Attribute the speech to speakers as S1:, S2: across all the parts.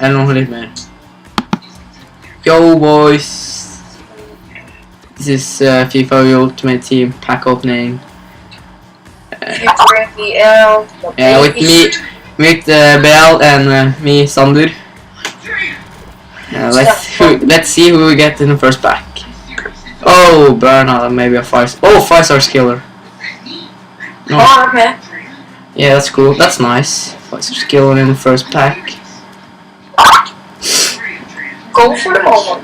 S1: Eller noe litt mer. Yo boys! This is FIFA Ultimate Team pack opening. Yeah, with Bell and me, Sander. Let's see who we get in the first pack. Oh, Bernard, maybe a 5-star skiller. No.
S2: Oh, okay.
S1: Yeah, that's cool. That's nice. 5-star skiller in the first pack.
S2: Go for the moment.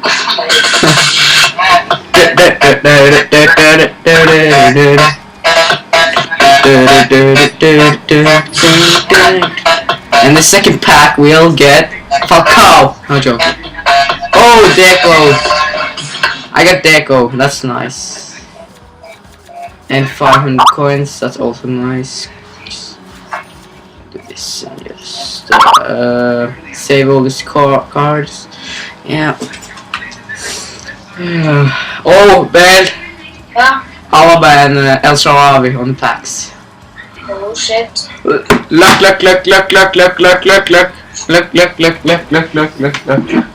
S1: In the second pack, we'll get Falcao. No joke. Oh, Deco. I got Deco. That's nice. And 500 coins. That's also nice. Do this and just save all these cards. Yeah. Oh, Bell.
S2: Yeah.
S1: Alaba and El Shaarawy on the packs.
S2: Oh shit.
S1: Look.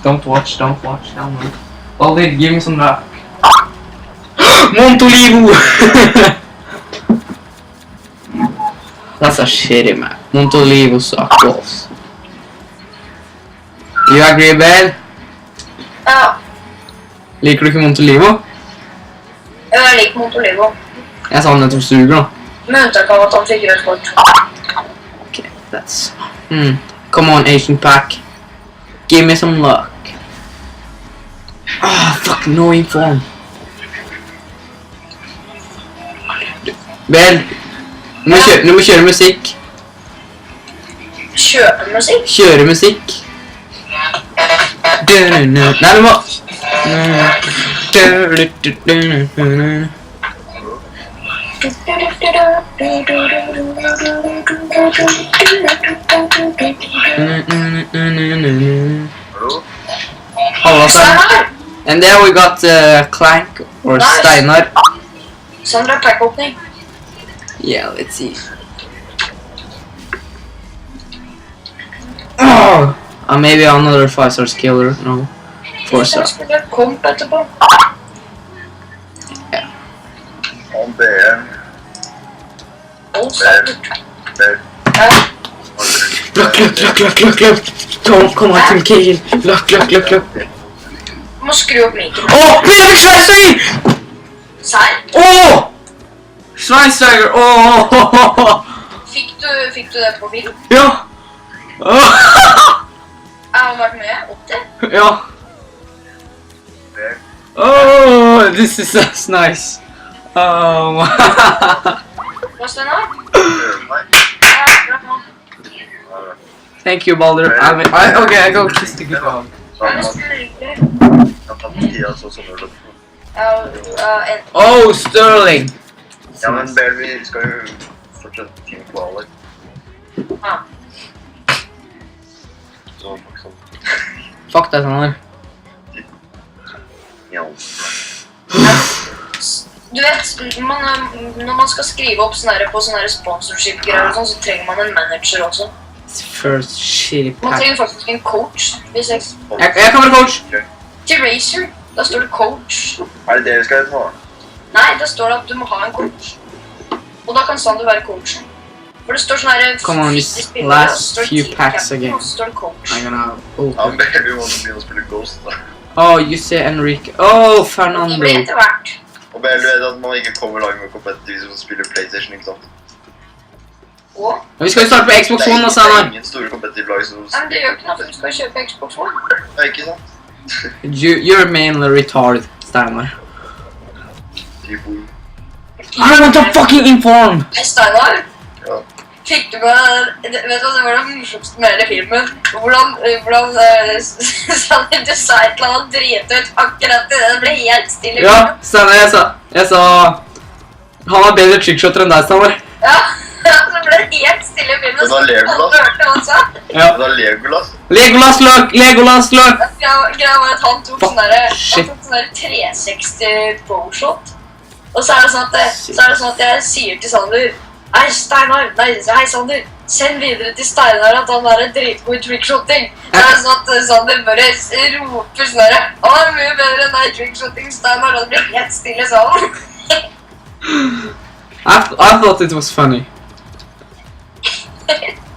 S1: Don't watch. Baldur, give me some luck. Montolivo! That's a shitty map. Montolivo sucks balls. You agree, Bell?
S2: Ja.
S1: Liker du ikke Montolivo?
S2: Jeg liker Montolivo.
S1: Jeg sa han nettopp suger da.
S2: Med unntak av at han fikk rødt kort.
S1: Okay, that's... Come on, Asian pack. Give me some luck. Ah, fuck, no inform. Bell, du må kjøre musikk.
S2: Kjøpe musikk?
S1: Kjøre musikk. Nei, du må... And there we got Clank or Steinar.
S2: Sandra, pack opening.
S1: Yeah, let's see. Oh, maybe another 5-star skiller. No, 4-star.
S2: Komp etterpå.
S1: Yeah.
S3: On there.
S2: Oh, sikkert.
S3: There.
S1: Look. Come on, Tim Cahill. Look.
S2: Må skru opp mikken.
S1: Oh, vi fikk Schweinsteiger!
S2: Serr?
S1: Oh! Schweinsteiger, oh!
S2: Fikk du det på film?
S1: Ja!
S2: Jeg har vært med, 80.
S1: Ja.
S3: There.
S1: Oh, this is so nice. Oh.
S2: Hva står den her?
S3: Nei.
S1: Thank you, Baldur. Okay, I go kiss the good dog. Oh, Sterling.
S3: Ja, men Barry skal jo fortsette team kvaler.
S2: Ja.
S3: Så liksom...
S1: Fuck deg, Sander.
S3: Ja.
S2: Du vet, når man skal skrive opp på sånne sponsorship-greier og sånn, så trenger man en manager også.
S1: First shitty
S2: Man
S1: pack.
S2: trenger faktisk en coach. Hvis jeg...
S1: Jeg kan være coach.
S2: Til Racer, da står det coach.
S3: Er det det vi skal ha?
S2: Nei, da står det at du må ha en coach. Og da kan Sander være coachen. For det står sånn her...
S1: Come on, these last few packs again.
S2: Og så står det coach.
S1: I'm gonna
S3: Ja,
S1: open.
S3: Barry må begynne å spille Ghost da.
S1: Oh, you say Enrique. Oh,
S2: Det
S1: Fernando.
S2: blir etter hvert.
S3: Og Barry vet at man ikke kommer lag med competitive som spiller PlayStation, ikke sant?
S2: Og?
S1: Vi skal jo starte på Xbox One, da,
S3: Det er
S1: Sander.
S3: ingen store competitive lag som
S2: Men det gjør ikke noe, for du skal kjøpe Xbox One.
S3: Ja, ikke sant?
S1: You're mainly retarded, Steinar.
S3: Tipo...
S1: I want to fucking inform!
S2: Hei, Steinar.
S3: Ja.
S2: Fikk du med... Vet du hva, det var det morsomste med hele filmen? Hvordan Sander, du sa et eller annet drit ut akkurat i det ble helt stille i
S1: Ja,
S2: filmen.
S1: Steinar, jeg sa... Han har bedre trickshotter enn deg, Steinar.
S2: Ja, så ble det helt stille i filmen.
S3: Det var Legolas.
S2: Alle hørte hva han sa.
S1: Ja.
S3: Det er Legolas.
S1: Legolas løk!
S2: Greia var at han tok sånn der
S1: Shit.
S2: 360 pro-shot. Og så er det sånn at jeg sier til Sander, Hei, Steinar, nei, hei Sander, Send videre til Steinar at han er dritgod i trickshotting. Det er sånn at Sander bare roper sånn her. Han er mye bedre enn deg i trickshotting, Steinar. Han blir helt stille i salen.
S1: I thought it was funny.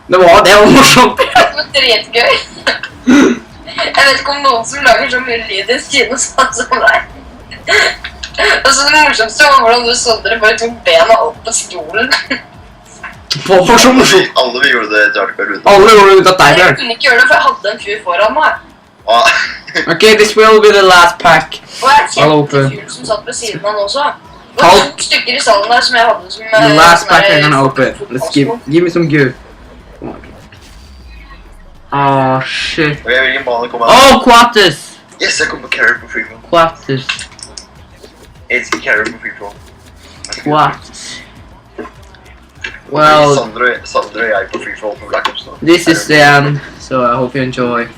S1: Det var morsomt.
S2: Det var dritgøy. Jeg vet ikke om noen som lager så mye lyd i siden sånn som deg. Og så det morsomste var hvordan du Sondre bare tok bena opp på stolen.
S1: For så morsomt.
S3: Alle vi gjorde det hardcore uten.
S1: Alle gjorde det uten deg,
S2: Jeg
S1: Bjørn.
S2: kunne ikke gjøre det, for jeg hadde en fyr foran meg.
S3: Ah.
S1: Okay, this will be the last pack.
S2: Og jeg
S1: I'll
S2: kjente
S1: open.
S2: fyren som satt ved siden av han også. Det var 2 stykker i salen der som jeg hadde som...
S1: The last
S2: sånn
S1: pack
S2: der
S1: I'm gonna open. Let's give me some good. Oh shit.
S3: Og jeg vil ikke bane komme
S1: Oh, Quatus!
S3: Yes, jeg kom på carry på free fall.
S1: Quatus.
S3: Jeg elsker carry på free fall.
S1: Quatus. Well,
S3: Sandra og jeg på free fall på Black Ops nå.
S1: this is the end, so I hope you enjoy.